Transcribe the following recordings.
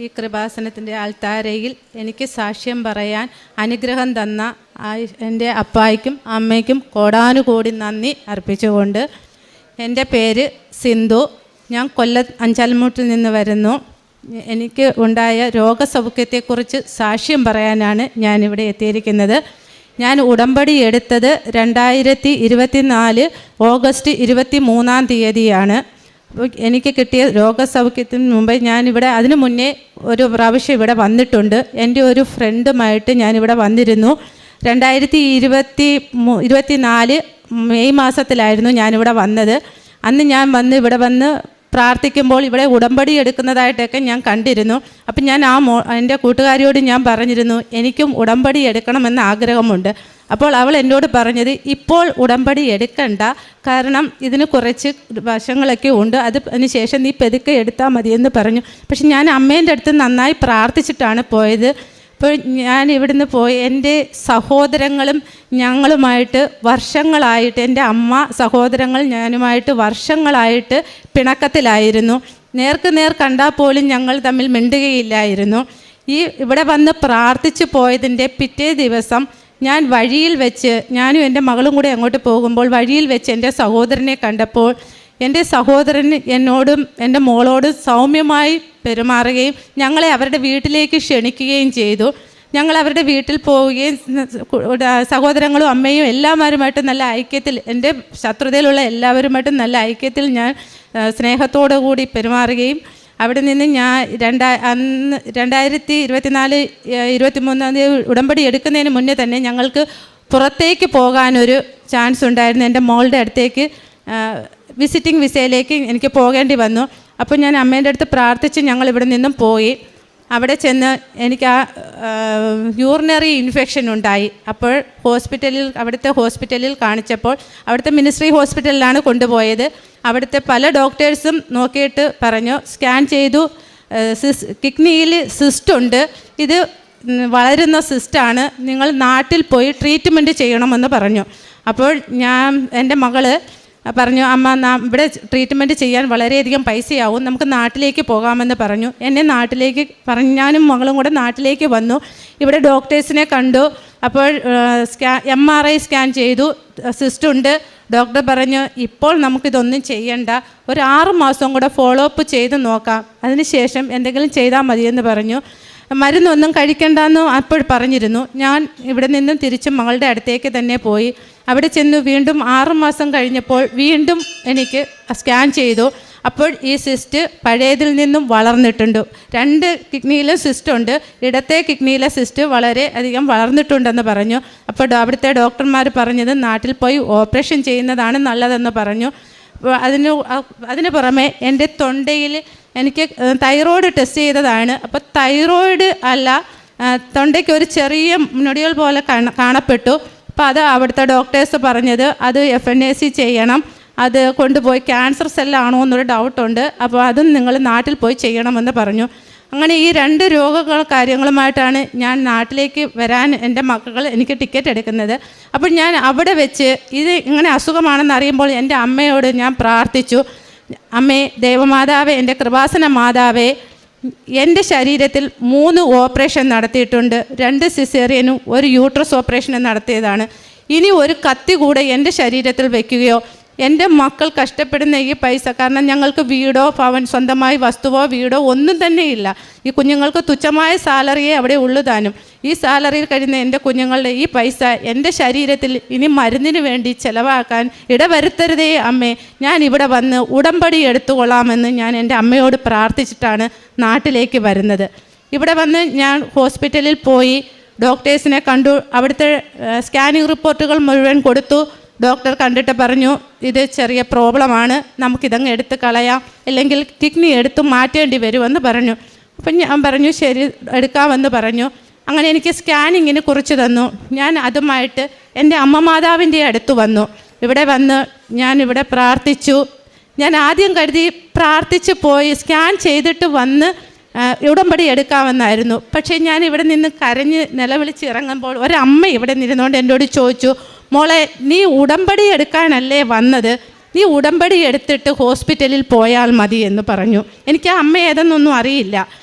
ഈ കൃപാസനത്തിൻ്റെ ആൾത്താരയിൽ എനിക്ക് സാക്ഷ്യം പറയാൻ അനുഗ്രഹം തന്ന എൻ്റെ അപ്പായ്ക്കും അമ്മയ്ക്കും കോടാനുകോടി നന്ദി അർപ്പിച്ചുകൊണ്ട്, എൻ്റെ പേര് സിന്ധു. ഞാൻ കൊല്ലം അഞ്ചാൽമൂട്ടിൽ നിന്ന് വരുന്നു. എനിക്ക് ഉണ്ടായ രോഗസൗഖ്യത്തെക്കുറിച്ച് സാക്ഷ്യം പറയാനാണ് ഞാനിവിടെ എത്തിയിരിക്കുന്നത്. ഞാൻ ഉടമ്പടി എടുത്തത് 2024 ഓഗസ്റ്റ് 23 എനിക്ക് കിട്ടിയ രോഗസൗഖ്യത്തിന് മുമ്പേ ഞാനിവിടെ അതിനു മുന്നേ ഒരു പ്രാവശ്യം ഇവിടെ വന്നിട്ടുണ്ട്. എൻ്റെ ഒരു ഫ്രണ്ടുമായിട്ട് ഞാനിവിടെ വന്നിരുന്നു. 2024 മെയ് മാസത്തിലായിരുന്നു ഞാനിവിടെ വന്നത്. അന്ന് ഞാൻ ഇവിടെ വന്ന് പ്രാർത്ഥിക്കുമ്പോൾ ഇവിടെ ഉടമ്പടി എടുക്കുന്നതായിട്ടൊക്കെ ഞാൻ കണ്ടിരുന്നു. അപ്പം ഞാൻ എൻ്റെ കൂട്ടുകാരിയോട് ഞാൻ പറഞ്ഞിരുന്നു, എനിക്കും ഉടമ്പടി എടുക്കണമെന്ന് ആഗ്രഹമുണ്ട്. അപ്പോൾ അവൾ എന്നോട് പറഞ്ഞത്, ഇപ്പോൾ ഉടമ്പടി എടുക്കണ്ട, കാരണം ഇതിന് കുറച്ച് വശങ്ങളൊക്കെ ഉണ്ട്, അതിന് ശേഷം നീ പെതുക്കെ എടുത്താൽ മതിയെന്ന് പറഞ്ഞു. പക്ഷെ ഞാൻ അമ്മേൻ്റെ അടുത്ത് നന്നായി പ്രാർത്ഥിച്ചിട്ടാണ് പോയത്. അപ്പോൾ ഞാൻ ഇവിടുന്ന് പോയി എൻ്റെ സഹോദരങ്ങളും ഞങ്ങളുമായിട്ട് വർഷങ്ങളായിട്ട്, എൻ്റെ അമ്മ സഹോദരങ്ങൾ ഞാനുമായിട്ട് വർഷങ്ങളായിട്ട് പിണക്കത്തിലായിരുന്നു. നേർക്ക് നേർ കണ്ടാൽ പോലും ഞങ്ങൾ തമ്മിൽ മിണ്ടുകയില്ലായിരുന്നു. ഇവിടെ വന്ന് പ്രാർത്ഥിച്ചു പോയതിൻ്റെ പിറ്റേ ദിവസം ഞാൻ വഴിയിൽ വെച്ച്, ഞാനും എൻ്റെ മകളും കൂടെ അങ്ങോട്ട് പോകുമ്പോൾ വഴിയിൽ വെച്ച് എൻ്റെ സഹോദരനെ കണ്ടപ്പോൾ എൻ്റെ സഹോദരൻ എന്നോടും എൻ്റെ മോളോടും സൗമ്യമായി പെരുമാറുകയും ഞങ്ങളെ അവരുടെ വീട്ടിലേക്ക് ക്ഷണിക്കുകയും ചെയ്തു. ഞങ്ങൾ അവരുടെ വീട്ടിൽ പോവുകയും സഹോദരങ്ങളും അമ്മയും എല്ലാവരുമായിട്ട് നല്ല ഐക്യത്തിൽ, എൻ്റെ ശത്രുതയിലുള്ള എല്ലാവരുമായിട്ടും നല്ല ഐക്യത്തിൽ ഞാൻ സ്നേഹത്തോടു കൂടി പെരുമാറുകയും അവിടെ നിന്ന് ഞാൻ 2024 23 ഉടമ്പടി എടുക്കുന്നതിന് മുന്നേ തന്നെ ഞങ്ങൾക്ക് പുറത്തേക്ക് പോകാനൊരു ചാൻസ് ഉണ്ടായിരുന്നു. എൻ്റെ മോളുടെ അടുത്തേക്ക് വിസിറ്റിംഗ് വിസയിലേക്ക് എനിക്ക് പോകേണ്ടി വന്നു. അപ്പോൾ ഞാൻ അമ്മേൻ്റെ അടുത്ത് പ്രാർത്ഥിച്ച് ഞങ്ങൾ ഇവിടെ നിന്നും പോയി. അവിടെ ചെന്ന് എനിക്ക് യൂറിനറി ഇൻഫെക്ഷൻ ഉണ്ടായി. അപ്പോൾ അവിടുത്തെ ഹോസ്പിറ്റലിൽ കാണിച്ചപ്പോൾ, അവിടുത്തെ മിനിസ്ട്രി ഹോസ്പിറ്റലിലാണ് കൊണ്ടുപോയത്. അവിടുത്തെ പല ഡോക്ടേഴ്സും നോക്കിയിട്ട് പറഞ്ഞു, സ്കാൻ ചെയ്തു, കിഡ്നിയിൽ സിസ്റ്റുണ്ട്, ഇത് വളരുന്ന സിസ്റ്റാണ്, നിങ്ങൾ നാട്ടിൽ പോയി ട്രീറ്റ്മെൻറ്റ് ചെയ്യണമെന്ന് പറഞ്ഞു. അപ്പോൾ എൻ്റെ മകള് പറഞ്ഞു, അമ്മ ഇവിടെ ട്രീറ്റ്മെൻറ്റ് ചെയ്യാൻ വളരെയധികം പൈസയാവും, നമുക്ക് നാട്ടിലേക്ക് പോകാമെന്ന് പറഞ്ഞു. എന്നെ നാട്ടിലേക്ക് ഞാനും മകളും കൂടെ നാട്ടിലേക്ക് വന്നു. ഇവിടെ ഡോക്ടേഴ്സിനെ കണ്ടു. അപ്പോൾ MRI സ്കാൻ ചെയ്തു, സിസ്റ്റുണ്ട്. ഡോക്ടർ പറഞ്ഞു, ഇപ്പോൾ നമുക്കിതൊന്നും ചെയ്യണ്ട, ഒരു 6 മാസം കൂടെ ഫോളോ അപ്പ് ചെയ്ത് നോക്കാം, അതിനുശേഷം എന്തെങ്കിലും ചെയ്താൽ മതിയെന്ന് പറഞ്ഞു. മരുന്നൊന്നും കഴിക്കണ്ടെന്ന് അപ്പോൾ പറഞ്ഞിരുന്നു. ഞാൻ ഇവിടെ നിന്നും തിരിച്ച് മകളുടെ അടുത്തേക്ക് തന്നെ പോയി. അവിടെ ചെന്നു വീണ്ടും 6 മാസം കഴിഞ്ഞപ്പോൾ വീണ്ടും എനിക്ക് സ്കാൻ ചെയ്തു. അപ്പോൾ ഈ സിസ്റ്റ് പഴയതിൽ നിന്നും വളർന്നിട്ടുണ്ട്. 2 കിഡ്നിയിലും സിസ്റ്റുണ്ട്. ഇടത്തെ കിഡ്നിയിലെ സിസ്റ്റ് വളരെ അധികം വളർന്നിട്ടുണ്ടെന്ന് പറഞ്ഞു. അപ്പോൾ അവിടുത്തെ ഡോക്ടർമാർ പറഞ്ഞത് നാട്ടിൽ പോയി ഓപ്പറേഷൻ ചെയ്യുന്നതാണ് നല്ലതെന്ന് പറഞ്ഞു. അതിന് പുറമെ എൻ്റെ തൊണ്ടയിൽ എനിക്ക് തൈറോയ്ഡ് ടെസ്റ്റ് ചെയ്തതാണ്. അപ്പോൾ തൈറോയ്ഡ് അല്ല, തൊണ്ടയ്ക്ക് ഒരു ചെറിയ നൊടികൾ പോലെ കാണപ്പെട്ടു. അപ്പോൾ അത് അവിടുത്തെ ഡോക്ടേഴ്സ് പറഞ്ഞത് അത് FNAC ചെയ്യണം, അത് കൊണ്ടുപോയി ക്യാൻസർ സെല്ലാണോ എന്നൊരു ഡൗട്ടുണ്ട്, അപ്പോൾ അതും നിങ്ങൾ നാട്ടിൽ പോയി ചെയ്യണമെന്ന് പറഞ്ഞു. അങ്ങനെ ഈ 2 കാര്യങ്ങളുമായിട്ടാണ് ഞാൻ നാട്ടിലേക്ക് വരാൻ എൻ്റെ മക്കൾ എനിക്ക് ടിക്കറ്റ് എടുക്കുന്നത്. അപ്പോൾ ഞാൻ അവിടെ വെച്ച് ഇത് ഇങ്ങനെ അസുഖമാണെന്ന് അറിയുമ്പോൾ എൻ്റെ അമ്മയോട് ഞാൻ പ്രാർത്ഥിച്ചു, അമ്മേ ദേവമാതാവേ, എൻ്റെ കൃപാസന മാതാവേ, എൻ്റെ ശരീരത്തിൽ 3 ഓപ്പറേഷൻ നടത്തിയിട്ടുണ്ട്, 2 സിസേറിയനും 1 യൂട്രസ് ഓപ്പറേഷനും നടത്തിയതാണ്. ഇനി ഒരു കത്തി കൂടെ എൻ്റെ ശരീരത്തിൽ വയ്ക്കുകയോ, എൻ്റെ മക്കൾ കഷ്ടപ്പെടുന്ന ഈ പൈസ, കാരണം ഞങ്ങൾക്ക് വീടോ സ്വന്തമായി വസ്തുവോ വീടോ ഒന്നും തന്നെ ഇല്ല. ഈ കുഞ്ഞുങ്ങൾക്ക് തുച്ഛമായ സാലറിയെ അവിടെ ഉള്ളുതാനും. ഈ സാലറിയിൽ കഴിയുന്ന എൻ്റെ കുഞ്ഞുങ്ങളുടെ ഈ പൈസ എൻ്റെ ശരീരത്തിൽ ഇനി മരുന്നിന് വേണ്ടി ചിലവാക്കാൻ ഇടവരുത്തരുതേ അമ്മേ, ഞാൻ ഇവിടെ വന്ന് ഉടമ്പടി എടുത്തുകൊള്ളാമെന്ന് ഞാൻ എൻ്റെ അമ്മയോട് പ്രാർത്ഥിച്ചിട്ടാണ് നാട്ടിലേക്ക് വരുന്നത്. ഇവിടെ വന്ന് ഞാൻ ഹോസ്പിറ്റലിൽ പോയി ഡോക്ടേഴ്സിനെ കണ്ടു. അവിടുത്തെ സ്കാനിങ് റിപ്പോർട്ടുകൾ മുഴുവൻ കൊടുത്തു. ഡോക്ടർ കണ്ടിട്ട് പറഞ്ഞു, ഇത് ചെറിയ പ്രോബ്ലമാണ്, നമുക്കിതങ്ങ് എടുത്ത് കളയാം, അല്ലെങ്കിൽ കിഡ്നി എടുത്ത് മാറ്റേണ്ടി വരുമെന്ന് പറഞ്ഞു. അപ്പം ഞാൻ പറഞ്ഞു ശരി എടുക്കാമെന്ന് പറഞ്ഞു. അങ്ങനെ എനിക്ക് സ്കാനിങ്ങിന് കുറിച്ച് തന്നു. ഞാൻ അതുമായിട്ട് എൻ്റെ അമ്മ മാതാവിൻ്റെ അടുത്ത് വന്നു. ഇവിടെ വന്ന് ഞാനിവിടെ പ്രാർത്ഥിച്ചു. ഞാൻ ആദ്യം കരുതി പ്രാർത്ഥിച്ച് പോയി സ്കാൻ ചെയ്തിട്ട് വന്ന് ഉടമ്പടി എടുക്കാമെന്നായിരുന്നു. പക്ഷേ ഞാൻ ഇവിടെ നിന്ന് കരഞ്ഞ് നിലവിളിച്ച് ഇറങ്ങുമ്പോൾ ഒരമ്മ ഇവിടെ നിന്നുകൊണ്ട് എന്നോട് ചോദിച്ചു, മോളെ നീ ഉടമ്പടി എടുക്കാനല്ലേ വന്നത്, നീ ഉടമ്പടി എടുത്തിട്ട് ഹോസ്പിറ്റലിൽ പോയാൽ മതി എന്ന് പറഞ്ഞു. എനിക്ക് ആ അമ്മ ഏതെന്നൊന്നും അറിയില്ല.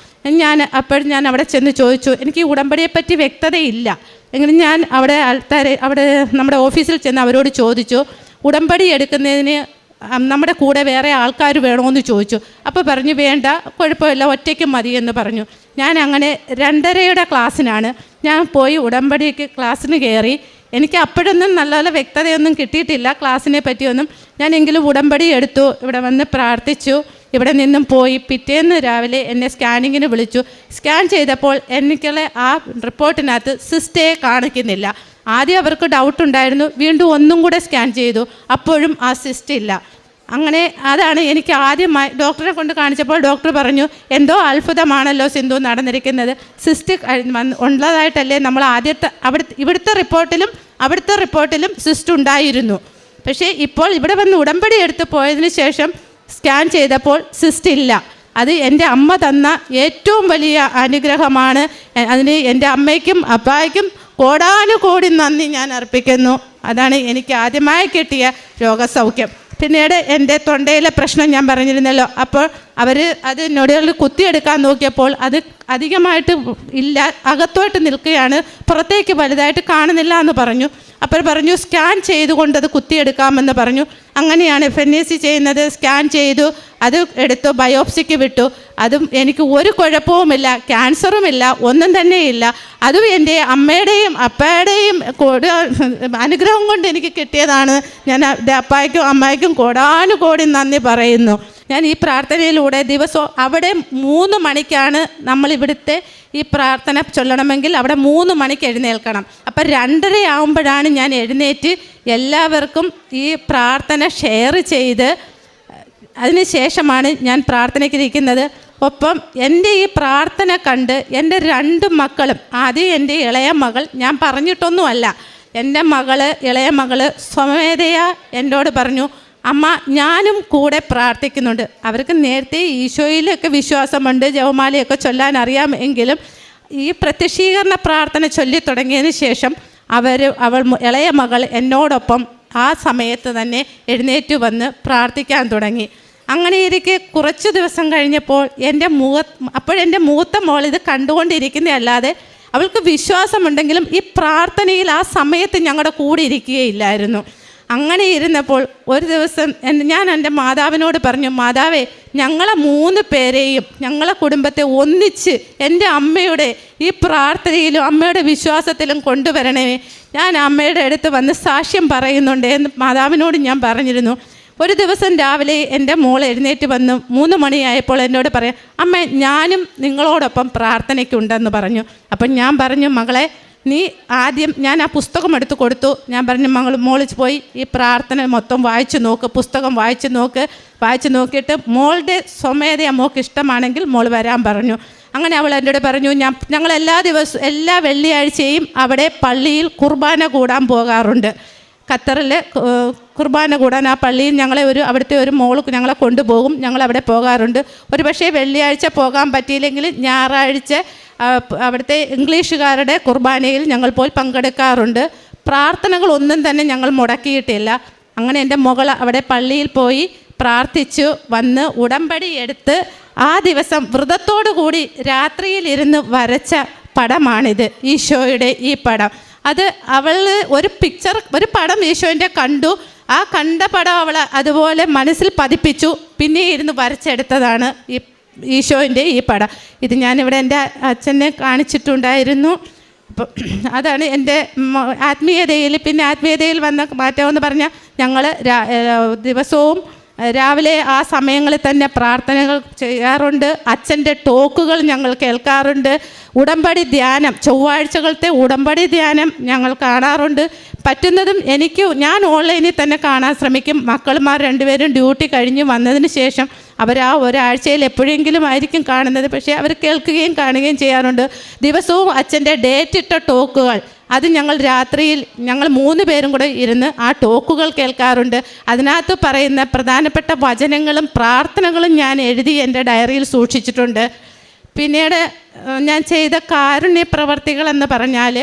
ഞാൻ അവിടെ ചെന്ന് ചോദിച്ചു, എനിക്ക് ഈ ഉടമ്പടിയെപ്പറ്റി വ്യക്തതയില്ല. എങ്കിലും ഞാൻ അവിടെ നമ്മുടെ ഓഫീസിൽ ചെന്ന് അവരോട് ചോദിച്ചു, ഉടമ്പടി എടുക്കുന്നതിന് നമ്മുടെ കൂടെ വേറെ ആൾക്കാർ വേണമെന്ന് ചോദിച്ചു. അപ്പോൾ പറഞ്ഞു വേണ്ട, കുഴപ്പമില്ല, ഒറ്റയ്ക്ക് മതി എന്ന് പറഞ്ഞു. ഞാൻ അങ്ങനെ 2:30 ക്ലാസ്സിനാണ് ഞാൻ പോയി ഉടമ്പടിക്ക് ക്ലാസ്സിന് കയറി. എനിക്ക് അപ്പോഴൊന്നും നല്ല വ്യക്തതയൊന്നും കിട്ടിയിട്ടില്ല ക്ലാസ്സിനെ പറ്റിയൊന്നും. ഞാനെങ്കിലും ഉടമ്പടി എടുത്തു, ഇവിടെ വന്ന് പ്രാർത്ഥിച്ചു, ഇവിടെ നിന്നും പോയി. പിറ്റേന്ന് രാവിലെ എന്നെ സ്കാനിങ്ങിന് വിളിച്ചു. സ്കാൻ ചെയ്തപ്പോൾ എനിക്കുള്ള ആ റിപ്പോർട്ടിനകത്ത് സിസ്റ്റേ കാണിക്കുന്നില്ല. ആദ്യം അവർക്ക് ഡൗട്ടുണ്ടായിരുന്നു, വീണ്ടും ഒന്നും കൂടെ സ്കാൻ ചെയ്തു, അപ്പോഴും ആ സിസ്റ്റ് ഇല്ല. അങ്ങനെ അതാണ് എനിക്ക് ആദ്യമായി ഡോക്ടറെ കൊണ്ട് കാണിച്ചപ്പോൾ ഡോക്ടർ പറഞ്ഞു, എന്തോ അത്ഭുതമാണല്ലോ സിന്ധു നടന്നിരിക്കുന്നത്, സിസ്റ്റ് ഉള്ളതായിട്ടല്ലേ നമ്മൾ ഇവിടുത്തെ റിപ്പോർട്ടിലും സിസ്റ്റ് ഉണ്ടായിരുന്നു. പക്ഷേ ഇപ്പോൾ ഇവിടെ വന്ന് ഉടമ്പടി എടുത്ത് പോയതിന് ശേഷം സ്കാൻ ചെയ്തപ്പോൾ സിസ്റ്റ് ഇല്ല. അത് എൻ്റെ അമ്മ തന്ന ഏറ്റവും വലിയ അനുഗ്രഹമാണ്. അതിന് എൻ്റെ അമ്മയ്ക്കും അപ്പായ്ക്കും കോടാനുകോടി നന്ദി ഞാൻ അർപ്പിക്കുന്നു. അതാണ് എനിക്ക് ആദ്യമായി കിട്ടിയ രോഗസൗഖ്യം. പിന്നീട് എൻ്റെ തൊണ്ടയിലെ പ്രശ്നം ഞാൻ പറഞ്ഞിരുന്നല്ലോ, അപ്പോൾ അവർ അത് നൊടികളിൽ കുത്തിയെടുക്കാൻ നോക്കിയപ്പോൾ അത് അധികമായിട്ട് ഇല്ല, അകത്തോട്ട് നിൽക്കുകയാണ്, പുറത്തേക്ക് വലുതായിട്ട് കാണുന്നില്ല എന്ന് പറഞ്ഞു. അപ്പോൾ പറഞ്ഞു സ്കാൻ ചെയ്തുകൊണ്ട് അത് കുത്തിയെടുക്കാമെന്ന് പറഞ്ഞു. അങ്ങനെയാണ് FNAC ചെയ്യുന്നത്. സ്കാൻ ചെയ്തു, അത് എടുത്തു, ബയോപ്സിക്ക് വിട്ടു. അതും എനിക്ക് ഒരു കുഴപ്പവുമില്ല, ക്യാൻസറുമില്ല, ഒന്നും തന്നെയില്ല. അതും എൻ്റെ അമ്മയുടെയും അപ്പയുടെയും അനുഗ്രഹം കൊണ്ട് എനിക്ക് കിട്ടിയതാണ്. ഞാൻ അപ്പായ്ക്കും അമ്മായ്ക്കും കോടാനുകോടി നന്ദി പറയുന്നു. ഞാൻ ഈ പ്രാർത്ഥനയിലൂടെ ദിവസവും അവിടെ 3 മണിക്കാണ് നമ്മളിവിടുത്തെ ഈ പ്രാർത്ഥന ചൊല്ലണമെങ്കിൽ അവിടെ 3 മണിക്ക് എഴുന്നേൽക്കണം. അപ്പം 2:30 ആകുമ്പോഴാണ് ഞാൻ എഴുന്നേറ്റ് എല്ലാവർക്കും ഈ പ്രാർത്ഥന ഷെയർ ചെയ്ത് അതിന് ശേഷമാണ് ഞാൻ പ്രാർത്ഥനയ്ക്ക് ഇരിക്കുന്നത്. ഒപ്പം എൻ്റെ ഈ പ്രാർത്ഥന കണ്ട് എൻ്റെ 2 മക്കളും, ആദ്യം എൻ്റെ ഇളയ മകൾ, ഞാൻ പറഞ്ഞിട്ടൊന്നുമല്ല, എൻ്റെ ഇളയ മകൾ സ്വമേധയാ എന്നോട് പറഞ്ഞു, അമ്മ ഞാനും കൂടെ പ്രാർത്ഥിക്കുന്നുണ്ട്. അവർക്ക് നേരത്തെ ഈശോയിലൊക്കെ വിശ്വാസമുണ്ട്, ജപമാലയൊക്കെ ചൊല്ലാൻ അറിയാം. എങ്കിലും ഈ പ്രത്യക്ഷീകരണ പ്രാർത്ഥന ചൊല്ലി തുടങ്ങിയതിന് ശേഷം അവൾ ഇളയ മകൾ എന്നോടൊപ്പം ആ സമയത്ത് തന്നെ എഴുന്നേറ്റ് വന്ന് പ്രാർത്ഥിക്കാൻ തുടങ്ങി. അങ്ങനെ ഇരിക്കെ കുറച്ച് ദിവസം കഴിഞ്ഞപ്പോൾ അപ്പോഴെൻ്റെ മൂത്ത മോൾ ഇത് കണ്ടുകൊണ്ടിരിക്കുന്നതല്ലാതെ അവൾക്ക് വിശ്വാസമുണ്ടെങ്കിലും ഈ പ്രാർത്ഥനയിൽ ആ സമയത്ത് ഞങ്ങളുടെ കൂടെ ഇരിക്കുകയില്ലായിരുന്നു. അങ്ങനെ ഇരുന്നപ്പോൾ ഒരു ദിവസം ഞാൻ എൻ്റെ മാതാവിനോട് പറഞ്ഞു, മാതാവേ, ഞങ്ങളെ 3 പേരെയും ഞങ്ങളെ കുടുംബത്തെ ഒന്നിച്ച് എൻ്റെ അമ്മയുടെ ഈ പ്രാർത്ഥനയിലും അമ്മയുടെ വിശ്വാസത്തിലും കൊണ്ടുവരണമേ, ഞാൻ അമ്മയുടെ അടുത്ത് വന്ന് സാക്ഷ്യം പറയുന്നുണ്ട് എന്ന് മാതാവിനോട് ഞാൻ പറഞ്ഞിരുന്നു. ഒരു ദിവസം രാവിലെ എൻ്റെ മോൾ എഴുന്നേറ്റ് വന്ന് 3 മണിയായപ്പോൾ എന്നോട് പറയാം, അമ്മ ഞാനും നിങ്ങളോടൊപ്പം പ്രാർത്ഥനയ്ക്കുണ്ടെന്ന് പറഞ്ഞു. അപ്പം ഞാൻ പറഞ്ഞു, മകളെ നീ ആദ്യം, ഞാൻ ആ പുസ്തകം എടുത്ത് കൊടുത്തു. ഞാൻ പറഞ്ഞു, മോൾ പോയി ഈ പ്രാർത്ഥന മൊത്തം വായിച്ചു നോക്ക്, പുസ്തകം വായിച്ചു നോക്കിയിട്ട് മോളുടെ സ്വമേധയാ മോൾക്ക് ഇഷ്ടമാണെങ്കിൽ മോൾ വരാൻ പറഞ്ഞു. അങ്ങനെ അവൾ എന്നോട് പറഞ്ഞു, ഞങ്ങൾ എല്ലാ വെള്ളിയാഴ്ചയും അവിടെ പള്ളിയിൽ കുർബാന കൂടാൻ പോകാറുണ്ട്. ഖത്തറിൽ കുർബാന കൂടാൻ ആ പള്ളിയിൽ അവിടുത്തെ ഒരു മോൾ ഞങ്ങളെ കൊണ്ടുപോകും. ഞങ്ങൾ അവിടെ പോകാറുണ്ട്. ഒരു പക്ഷേ വെള്ളിയാഴ്ച പോകാൻ പറ്റിയില്ലെങ്കിൽ ഞായറാഴ്ച അവിടുത്തെ ഇംഗ്ലീഷുകാരുടെ കുർബാനയിൽ ഞങ്ങൾ പോയി പങ്കെടുക്കാറുണ്ട്. പ്രാർത്ഥനകളൊന്നും തന്നെ ഞങ്ങൾ മുടക്കിയിട്ടില്ല. അങ്ങനെ എൻ്റെ മകൾ അവിടെ പള്ളിയിൽ പോയി പ്രാർത്ഥിച്ചു വന്ന് ഉടമ്പടി എടുത്ത് ആ ദിവസം വ്രതത്തോടു കൂടി രാത്രിയിലിരുന്ന് വരച്ച പടമാണിത്, ഈശോയുടെ ഈ പടം. അത് അവൾ ഒരു പടം ഈശോൻ്റെ കണ്ടു. ആ കണ്ട പടം അവൾ അതുപോലെ മനസ്സിൽ പതിപ്പിച്ചു. പിന്നെ ഇരുന്ന് വരച്ചെടുത്തതാണ് ഈ ഈശോൻ്റെ ഈ പടം. ഇത് ഞാനിവിടെ എൻ്റെ അച്ഛനെ കാണിച്ചിട്ടുണ്ടായിരുന്നു. അപ്പം അതാണ് എൻ്റെ ആത്മീയതയിൽ വന്ന മാറ്റമെന്ന് പറഞ്ഞാൽ ഞങ്ങൾ ദിവസവും രാവിലെ ആ സമയങ്ങളിൽ തന്നെ പ്രാർത്ഥനകൾ ചെയ്യാറുണ്ട്. അച്ഛൻ്റെ ടോക്കുകൾ ഞങ്ങൾ കേൾക്കാറുണ്ട്. ഉടമ്പടി ധ്യാനം, ചൊവ്വാഴ്ചകളത്തെ ഉടമ്പടി ധ്യാനം ഞങ്ങൾ കാണാറുണ്ട്. പറ്റുന്നതും ഞാൻ ഓൺലൈനിൽ തന്നെ കാണാൻ ശ്രമിക്കും. മക്കളുമാർ 2 പേരും ഡ്യൂട്ടി കഴിഞ്ഞ് വന്നതിന് ശേഷം അവർ ആ ഒരാഴ്ചയിൽ എപ്പോഴെങ്കിലും ആയിരിക്കും കാണുന്നത്. പക്ഷേ അവർ കേൾക്കുകയും കാണുകയും ചെയ്യാറുണ്ട്. ദിവസവും അച്ഛൻ്റെ ഡേറ്റിട്ട ടോക്കുകൾ, അത് രാത്രിയിൽ ഞങ്ങൾ 3 പേരും കൂടെ ഇരുന്ന് ആ ടോക്കുകൾ കേൾക്കാറുണ്ട്. അതിനകത്ത് പറയുന്ന പ്രധാനപ്പെട്ട വചനങ്ങളും പ്രാർത്ഥനകളും ഞാൻ എഴുതി എൻ്റെ ഡയറിയിൽ സൂക്ഷിച്ചിട്ടുണ്ട്. പിന്നീട് ഞാൻ ചെയ്ത കാരുണ്യ പ്രവർത്തികളെന്ന് പറഞ്ഞാൽ,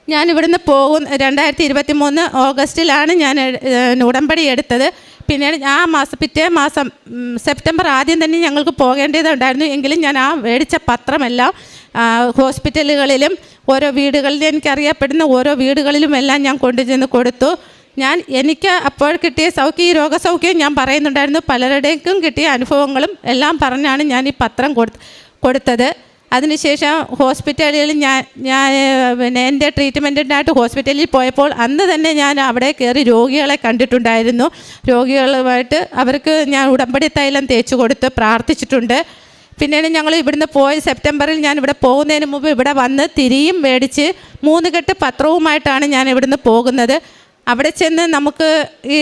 ഞാനിവിടുന്ന് 2023 ഓഗസ്റ്റിലാണ് ഞാൻ ഉടമ്പടി എടുത്തത്. പിന്നെ പിറ്റേ മാസം സെപ്റ്റംബർ ആദ്യം തന്നെ ഞങ്ങൾക്ക് പോകേണ്ടതുണ്ടായിരുന്നു. എങ്കിലും ഞാൻ ആ മേടിച്ച പത്രമെല്ലാം ഹോസ്പിറ്റലുകളിലും ഓരോ വീടുകളിലും എനിക്കറിയപ്പെടുന്ന ഓരോ വീടുകളിലും എല്ലാം ഞാൻ കൊണ്ടുചെന്ന് കൊടുത്തു. എനിക്ക് അപ്പോൾ കിട്ടിയ ഈ രോഗസൗഖ്യം ഞാൻ പറയുന്നുണ്ടായിരുന്നു. പലരുടെയും കിട്ടിയ അനുഭവങ്ങളും എല്ലാം പറഞ്ഞാണ് ഞാൻ ഈ പത്രം കൊടുത്തത്. അതിനുശേഷം ഹോസ്പിറ്റലിൽ ഞാൻ പിന്നെ എൻ്റെ ട്രീറ്റ്മെൻറ്റിനായിട്ട് ഹോസ്പിറ്റലിൽ പോയപ്പോൾ അന്ന് തന്നെ ഞാൻ അവിടെ കയറി രോഗികളെ കണ്ടിട്ടുണ്ടായിരുന്നു. രോഗികളുമായിട്ട് അവർക്ക് ഞാൻ ഉടമ്പടി തൈലം തേച്ച് കൊടുത്ത് പ്രാർത്ഥിച്ചിട്ടുണ്ട്. പിന്നീട് ഞങ്ങൾ ഇവിടുന്ന് പോയി സെപ്റ്റംബറിൽ ഞാൻ ഇവിടെ പോകുന്നതിന് മുമ്പ് ഇവിടെ വന്ന് തിരിയും മേടിച്ച് 3 കെട്ട് പത്രവുമായിട്ടാണ് ഞാൻ ഇവിടുന്ന് പോകുന്നത്. അവിടെ ചെന്ന് നമുക്ക് ഈ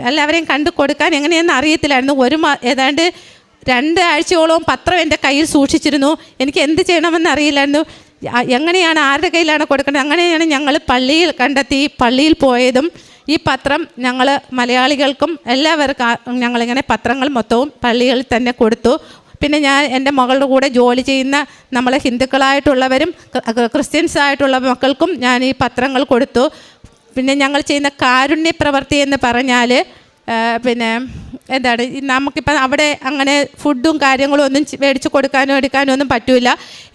എല്ലാവരെയും കണ്ടു കൊടുക്കാൻ എങ്ങനെയെന്ന് അറിയത്തില്ലായിരുന്നു. ഏതാണ്ട് 2 ആഴ്ചയോളം പത്രം എൻ്റെ കയ്യിൽ സൂക്ഷിച്ചിരുന്നു. എനിക്ക് എന്ത് ചെയ്യണമെന്ന് അറിയില്ലായിരുന്നു. എങ്ങനെയാണ് ആരുടെ കയ്യിലാണ് കൊടുക്കേണ്ടത്. അങ്ങനെയാണ് ഞങ്ങൾ പള്ളിയിൽ കണ്ടെത്തി പള്ളിയിൽ പോയതും ഈ പത്രം ഞങ്ങൾ മലയാളികൾക്കും എല്ലാവർക്കും ഞങ്ങളിങ്ങനെ പത്രങ്ങൾ മൊത്തവും പള്ളികളിൽ തന്നെ കൊടുത്തു. പിന്നെ ഞാൻ എൻ്റെ മകളുടെ കൂടെ ജോലി ചെയ്യുന്ന നമ്മളെ ഹിന്ദുക്കളായിട്ടുള്ളവരും ക്രിസ്ത്യൻസ് ആയിട്ടുള്ള മക്കൾക്കും ഞാൻ ഈ പത്രങ്ങൾ കൊടുത്തു. പിന്നെ ഞങ്ങൾ ചെയ്യുന്ന കാരുണ്യ പ്രവൃത്തി എന്ന് പറഞ്ഞാൽ പിന്നെ എന്താണ്, നമുക്കിപ്പം അവിടെ അങ്ങനെ ഫുഡും കാര്യങ്ങളും ഒന്നും മേടിച്ച് കൊടുക്കാനോ എടുക്കാനോ ഒന്നും പറ്റില്ല.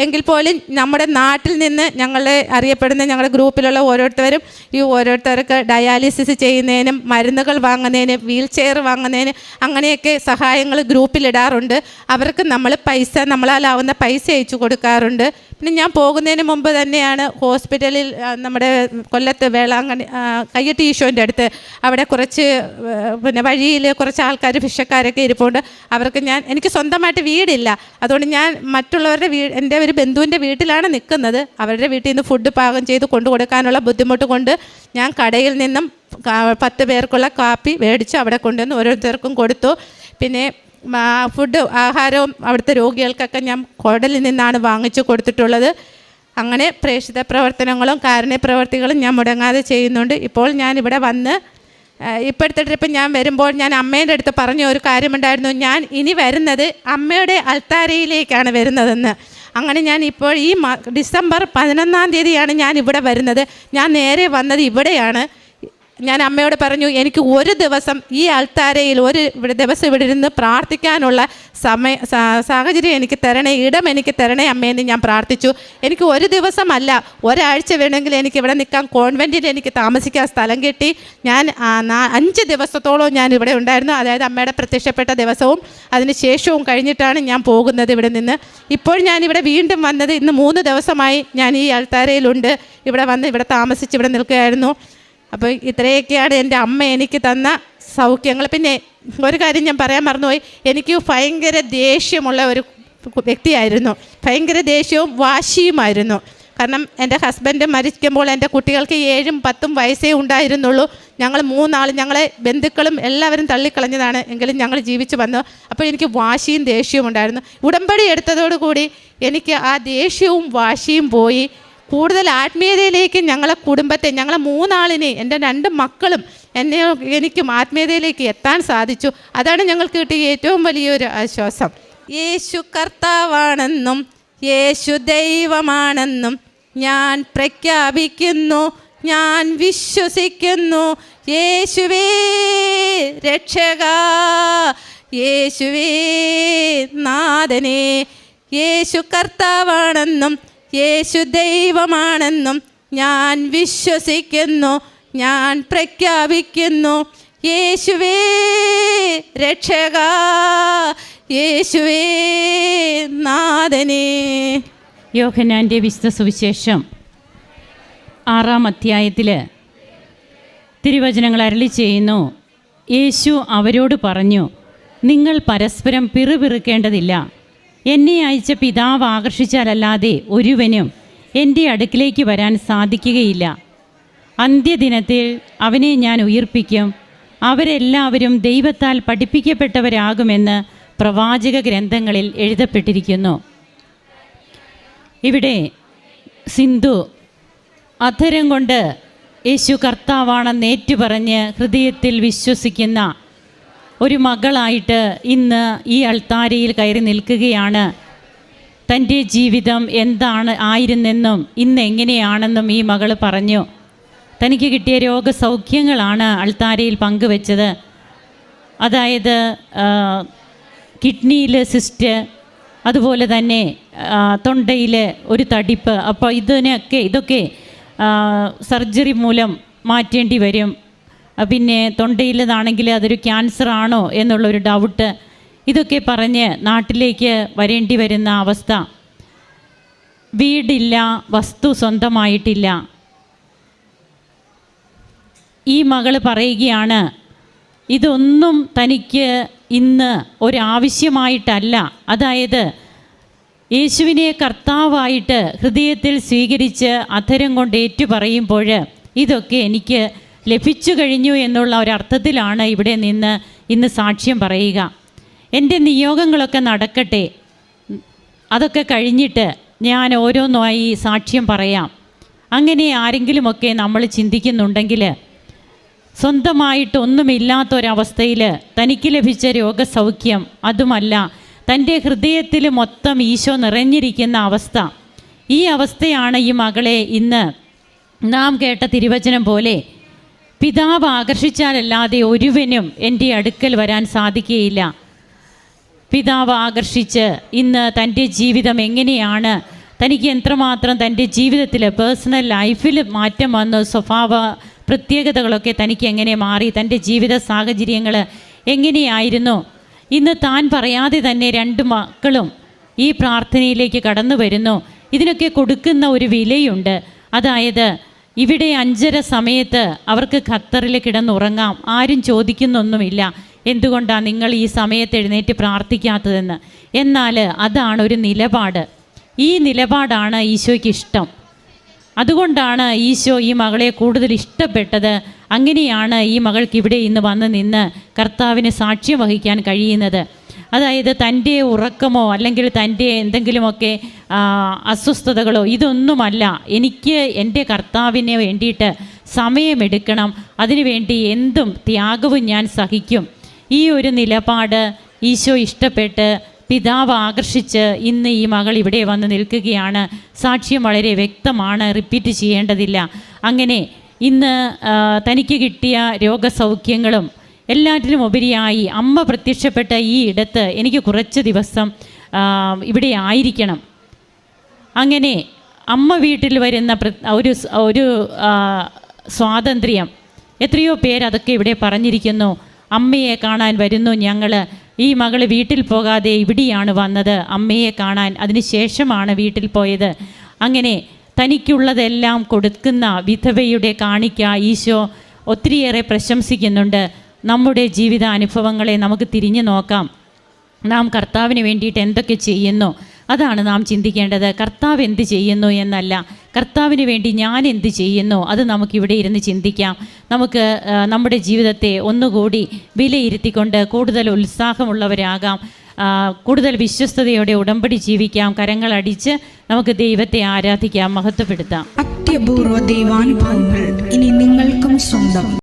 എങ്കിൽ പോലും നമ്മുടെ നാട്ടിൽ നിന്ന് ഞങ്ങളെ അറിയപ്പെടുന്ന ഞങ്ങളുടെ ഗ്രൂപ്പിലുള്ള ഓരോരുത്തർക്ക് ഡയാലിസിസ് ചെയ്യുന്നതിനും മരുന്നുകൾ വാങ്ങുന്നതിനും വീൽ ചെയർ വാങ്ങുന്നതിന് അങ്ങനെയൊക്കെ സഹായങ്ങൾ ഗ്രൂപ്പിലിടാറുണ്ട്. അവർക്ക് നമ്മളാലാവുന്ന പൈസ അയച്ചു കൊടുക്കാറുണ്ട്. പിന്നെ ഞാൻ പോകുന്നതിന് മുമ്പ് തന്നെയാണ് ഹോസ്പിറ്റലിൽ നമ്മുടെ കൊല്ലത്ത് വേളാങ്കണ്ണി കയ്യട്ടി ഈശോൻ്റെ അടുത്ത് അവിടെ കുറച്ച് പിന്നെ വഴിയിൽ കുറച്ച് ആൾക്കാർ ഭിക്ഷക്കാരൊക്കെ ഇരിപ്പുണ്ട്. അവർക്ക് എനിക്ക് സ്വന്തമായിട്ട് വീടില്ല. അതുകൊണ്ട് ഞാൻ മറ്റുള്ളവരുടെ എൻ്റെ ഒരു ബന്ധുവിൻ്റെ വീട്ടിലാണ് നിൽക്കുന്നത്. അവരുടെ വീട്ടിൽ നിന്ന് ഫുഡ് പാകം ചെയ്ത് കൊണ്ടു കൊടുക്കാനുള്ള ബുദ്ധിമുട്ട് കൊണ്ട് ഞാൻ കടയിൽ നിന്നും 10 പേർക്കുള്ള കാപ്പി മേടിച്ച് അവിടെ കൊണ്ടുവന്ന് ഓരോരുത്തർക്കും കൊടുത്തു. പിന്നെ ആഹാരവും അവിടുത്തെ രോഗികൾക്കൊക്കെ ഞാൻ കുടലിൽ നിന്നാണ് വാങ്ങിച്ചു കൊടുത്തിട്ടുള്ളത്. അങ്ങനെ പ്രേക്ഷിത പ്രവർത്തനങ്ങളും കാരുണ്യ പ്രവർത്തികളും ഞാൻ മുടങ്ങാതെ ചെയ്യുന്നുണ്ട്. ഇപ്പോൾ ഞാനിവിടെ വന്ന് ഇപ്പോഴത്തെ ട്രിപ്പ് ഞാൻ വരുമ്പോൾ ഞാൻ അമ്മേൻ്റെ അടുത്ത് പറഞ്ഞ ഒരു കാര്യമുണ്ടായിരുന്നു. ഞാൻ ഇനി വരുന്നത് അമ്മയുടെ അൾത്താരയിലേക്കാണ് വരുന്നതെന്ന്. അങ്ങനെ ഞാൻ ഇപ്പോൾ ഈ ഡിസംബർ 11-ാം തീയതിയാണ് ഞാൻ ഇവിടെ വരുന്നത്. ഞാൻ നേരെ വന്നത് ഇവിടെയാണ്. ഞാൻ അമ്മയോട് പറഞ്ഞു, എനിക്ക് ഒരു ദിവസം ഈ അൾത്താരയിൽ ഒരു ദിവസം ഇവിടെ ഇരുന്ന് പ്രാർത്ഥിക്കാനുള്ള സാഹചര്യം എനിക്ക് തരണേ, ഇടം എനിക്ക് തരണേ അമ്മയെന്ന് ഞാൻ പ്രാർത്ഥിച്ചു. എനിക്ക് ഒരു ദിവസമല്ല, ഒരാഴ്ച വേണമെങ്കിൽ എനിക്ക് ഇവിടെ നിൽക്കാം. കോൺവെൻറ്റിൽ എനിക്ക് താമസിക്കാൻ സ്ഥലം കിട്ടി. ഞാൻ 5 ദിവസത്തോളം ഞാൻ ഇവിടെ ഉണ്ടായിരുന്നു. അതായത് അമ്മയുടെ പ്രത്യക്ഷപ്പെട്ട ദിവസവും അതിന് ശേഷവും കഴിഞ്ഞിട്ടാണ് ഞാൻ പോകുന്നത് ഇവിടെ നിന്ന്. ഇപ്പോൾ ഞാനിവിടെ വീണ്ടും വന്നത് ഇന്ന് 3 ദിവസമായി ഞാൻ ഈ അൾത്താരയിലുണ്ട്. ഇവിടെ വന്ന് ഇവിടെ താമസിച്ച് ഇവിടെ നിൽക്കുകയായിരുന്നു. അപ്പോൾ ഇത്രയൊക്കെയാണ് എൻ്റെ അമ്മ എനിക്ക് തന്ന സൗഖ്യങ്ങൾ. പിന്നെ ഒരു കാര്യം ഞാൻ പറയാൻ മറന്നുപോയി. എനിക്ക് ഭയങ്കര ദേഷ്യമുള്ള ഒരു വ്യക്തിയായിരുന്നു. ഭയങ്കര ദേഷ്യവും വാശിയുമായിരുന്നു. കാരണം എൻ്റെ ഹസ്ബൻഡ് മരിക്കുമ്പോൾ എൻ്റെ കുട്ടികൾക്ക് 7ഉം 10ഉം വയസ്സേ ഉണ്ടായിരുന്നുള്ളൂ. ഞങ്ങൾ 3 ആൾ ഞങ്ങളെ ബന്ധുക്കളും എല്ലാവരും തള്ളിക്കളഞ്ഞതാണ്. എങ്കിലും ഞങ്ങൾ ജീവിച്ചു വന്നു. അപ്പോൾ എനിക്ക് വാശിയും ദേഷ്യവും ഉണ്ടായിരുന്നു. ഉടമ്പടി എടുത്തതോടുകൂടി എനിക്ക് ആ ദേഷ്യവും വാശിയും പോയി. കൂടുതൽ ആത്മീയതയിലേക്ക് ഞങ്ങളെ കുടുംബത്തെ, ഞങ്ങളെ 3 ആളിനെ, എൻ്റെ 2 മക്കളും എനിക്കും ആത്മീയതയിലേക്ക് എത്താൻ സാധിച്ചു. അതാണ് ഞങ്ങൾക്ക് കിട്ടിയ ഏറ്റവും വലിയൊരു ആശ്വാസം. യേശു കർത്താവാണെന്നും യേശു ദൈവമാണെന്നും ഞാൻ പ്രഖ്യാപിക്കുന്നു, ഞാൻ വിശ്വസിക്കുന്നു. യേശുവേ രക്ഷകാ, യേശുവേ നാഥനേ. യേശു കർത്താവാണെന്നും യേശു ദൈവമാണെന്നും ഞാൻ വിശ്വസിക്കുന്നു, ഞാൻ പ്രഖ്യാപിക്കുന്നു. യേശുവേ രക്ഷകാ, യേശുവേ നാഥനേ. യോഹന്നാൻ്റെ വിശുദ്ധ സുവിശേഷം 6-ാം അധ്യായത്തിൽ തിരുവചനങ്ങൾ അരുളി ചെയ്യുന്നു. യേശു അവരോട് പറഞ്ഞു, നിങ്ങൾ പരസ്പരം പിറുപിറുക്കേണ്ടതില്ല. എന്നെ അയച്ച പിതാവ് ആകർഷിച്ചാലല്ലാതെ ഒരുവനും എൻ്റെ അടുക്കിലേക്ക് വരാൻ സാധിക്കുകയില്ല. അന്ത്യദിനത്തിൽ അവനെ ഞാൻ ഉയിർപ്പിക്കും. അവരെല്ലാവരും ദൈവത്താൽ പഠിപ്പിക്കപ്പെട്ടവരാകുമെന്ന് പ്രവാചക ഗ്രന്ഥങ്ങളിൽ എഴുതപ്പെട്ടിരിക്കുന്നു. ഇവിടെ സിന്ധു അധരം കൊണ്ട് യേശു കർത്താവാണെന്ന് ഏറ്റുപറഞ്ഞ് ഹൃദയത്തിൽ വിശ്വസിക്കുന്ന ഒരു മകളായിട്ട് ഇന്ന് ഈ അൾത്താരയിൽ കയറി നിൽക്കുകയാണ്. തൻ്റെ ജീവിതം ആയിരുന്നെന്നും ഇന്ന് എങ്ങനെയാണെന്നും ഈ മകൾ പറഞ്ഞു. തനിക്ക് കിട്ടിയ രോഗസൗഖ്യങ്ങളാണ് അൾത്താരയിൽ പങ്കുവെച്ചത്. അതായത് കിഡ്നിയിൽ സിസ്റ്റ്, അതുപോലെ തന്നെ തൊണ്ടയിൽ ഒരു തടിപ്പ്. അപ്പോൾ ഇതൊക്കെ സർജറി മൂലം മാറ്റേണ്ടി വരും. പിന്നെ തൊണ്ടയിലേതാണെങ്കിൽ അതൊരു ക്യാൻസർ ആണോ എന്നുള്ളൊരു ഡൗട്ട്. ഇതൊക്കെ പറഞ്ഞ് നാട്ടിലേക്ക് വരേണ്ടി വരുന്ന അവസ്ഥ. വീടില്ല, വസ്തു സ്വന്തമായിട്ടില്ല. ഈ മകൾ പറയുകയാണ്, ഇതൊന്നും തനിക്ക് ഇന്ന് ഒരാവശ്യമായിട്ടല്ല. അതായത് യേശുവിനെ കർത്താവായിട്ട് ഹൃദയത്തിൽ സ്വീകരിച്ച് അധരം കൊണ്ട് ഏറ്റുപറയുമ്പോൾ ഇതൊക്കെ എനിക്ക് ലഭിച്ചു കഴിഞ്ഞു എന്നുള്ള ഒരർത്ഥത്തിലാണ് ഇവിടെ നിന്ന് ഇന്ന് സാക്ഷ്യം പറയുക. എൻ്റെ നിയോഗങ്ങളൊക്കെ നടക്കട്ടെ, അതൊക്കെ കഴിഞ്ഞിട്ട് ഞാൻ ഓരോന്നായി സാക്ഷ്യം പറയാം. അങ്ങനെ ആരെങ്കിലുമൊക്കെ നമ്മൾ ചിന്തിക്കുന്നുണ്ടെങ്കിൽ, സ്വന്തമായിട്ടൊന്നുമില്ലാത്തൊരവസ്ഥയിൽ തനിക്ക് ലഭിച്ച രോഗസൗഖ്യം, അതുമല്ല തൻ്റെ ഹൃദയത്തിൽ മൊത്തം ഈശോ നിറഞ്ഞിരിക്കുന്ന അവസ്ഥ, ഈ അവസ്ഥയാണ് ഈ മകളെ ഇന്ന് നാം കേട്ട തിരുവചനം പോലെ പിതാവ് ആകർഷിച്ചാലല്ലാതെ ഒരുവനും എൻ്റെ അടുക്കൽ വരാൻ സാധിക്കുകയില്ല. പിതാവ് ആകർഷിച്ച് ഇന്ന് തൻ്റെ ജീവിതം എങ്ങനെയാണ്, തനിക്ക് എത്രമാത്രം തൻ്റെ ജീവിതത്തിൽ പേഴ്സണൽ ലൈഫിൽ മാറ്റം വന്നു, സ്വഭാവ പ്രത്യേകതകളൊക്കെ തനിക്ക് എങ്ങനെ മാറി, തൻ്റെ ജീവിത സാഹചര്യങ്ങൾ എങ്ങനെയായിരുന്നു, ഇന്ന് താൻ പറയാതെ തന്നെ 2 മക്കളും ഈ പ്രാർത്ഥനയിലേക്ക് കടന്നു വരുന്നു. ഇതിനൊക്കെ കൊടുക്കുന്ന ഒരു വിലയുണ്ട്. അതായത് ഇവിടെ 5:30 സമയത്ത് അവർക്ക് ഖത്തറിൽ കിടന്നുറങ്ങാം. ആരും ചോദിക്കുന്നൊന്നുമില്ല, എന്തുകൊണ്ടാണ് നിങ്ങൾ ഈ സമയത്ത് എഴുന്നേറ്റ് പ്രാർത്ഥിക്കാത്തതെന്ന്. എന്നാൽ അതാണ് ഒരു നിലപാട്. ഈ നിലപാടാണ് ഈശോയ്ക്ക് ഇഷ്ടം. അതുകൊണ്ടാണ് ഈശോ ഈ മകളെ കൂടുതൽ ഇഷ്ടപ്പെട്ടത്. അങ്ങനെയാണ് ഈ മകൾക്ക് ഇവിടെ ഇന്ന് വന്ന് നിന്ന് കർത്താവിന് സാക്ഷ്യം വഹിക്കാൻ കഴിയുന്നത്. അതായത് തൻ്റെ ഉറക്കമോ അല്ലെങ്കിൽ തൻ്റെ എന്തെങ്കിലുമൊക്കെ അസ്വസ്ഥതകളോ ഇതൊന്നുമല്ല, എനിക്ക് എൻ്റെ കർത്താവിന് വേണ്ടിയിട്ട് സമയമെടുക്കണം, അതിനുവേണ്ടി എന്തും ത്യാഗവും ഞാൻ സഹിക്കും. ഈ ഒരു നിലപാട് ഈശോ ഇഷ്ടപ്പെട്ട് പിതാവ് ആകർഷിച്ച് ഇന്ന് ഈ മകൾ ഇവിടെ വന്ന് നിൽക്കുകയാണ്. സാക്ഷ്യം വളരെ വ്യക്തമാണ്, റിപ്പീറ്റ് ചെയ്യേണ്ടതില്ല. അങ്ങനെ ഇന്ന് തനിക്ക് കിട്ടിയ രോഗസൗഖ്യങ്ങളും എല്ലാറ്റിനും ഉപരിയായി അമ്മ പ്രത്യക്ഷപ്പെട്ട ഈ ഇടത്ത് എനിക്ക് കുറച്ച് ദിവസം ഇവിടെ ആയിരിക്കണം. അങ്ങനെ അമ്മ വീട്ടിൽ വരുന്ന ഒരു സ്വാതന്ത്ര്യം, എത്രയോ പേരതൊക്കെ ഇവിടെ പറഞ്ഞിരിക്കുന്നു. അമ്മയെ കാണാൻ വരുന്നു ഞങ്ങൾ. ഈ മകൾ വീട്ടിൽ പോകാതെ ഇവിടെയാണ് വന്നത് അമ്മയെ കാണാൻ, അതിനുശേഷമാണ് വീട്ടിൽ പോയത്. അങ്ങനെ തനിക്കുള്ളതെല്ലാം കൊടുക്കുന്ന വിധവയുടെ കാണിക്ക ഈശോ ഒത്തിരിയേറെ പ്രശംസിക്കുന്നുണ്ട്. നമ്മുടെ ജീവിതാനുഭവങ്ങളെ നമുക്ക് തിരിഞ്ഞു നോക്കാം. നാം കർത്താവിന് വേണ്ടിയിട്ട് എന്തൊക്കെ ചെയ്യുന്നു, അതാണ് നാം ചിന്തിക്കേണ്ടത്. കർത്താവ് എന്ത് ചെയ്യുന്നു എന്നല്ല, കർത്താവിന് വേണ്ടി ഞാൻ എന്ത് ചെയ്യുന്നു, അത് നമുക്കിവിടെ ഇരുന്ന് ചിന്തിക്കാം. നമുക്ക് നമ്മുടെ ജീവിതത്തെ ഒന്നുകൂടി വിലയിരുത്തിക്കൊണ്ട് കൂടുതൽ ഉത്സാഹമുള്ളവരാകാം, കൂടുതൽ വിശ്വസ്തയോടെ ഉടമ്പടി ജീവിക്കാം, കരങ്ങളടിച്ച് നമുക്ക് ദൈവത്തെ ആരാധിക്കാം, മഹത്വപ്പെടുത്താം. അത്യപൂർവ ദൈവാനുഭവങ്ങൾ ഇനി നിങ്ങൾക്കും സ്വന്തം.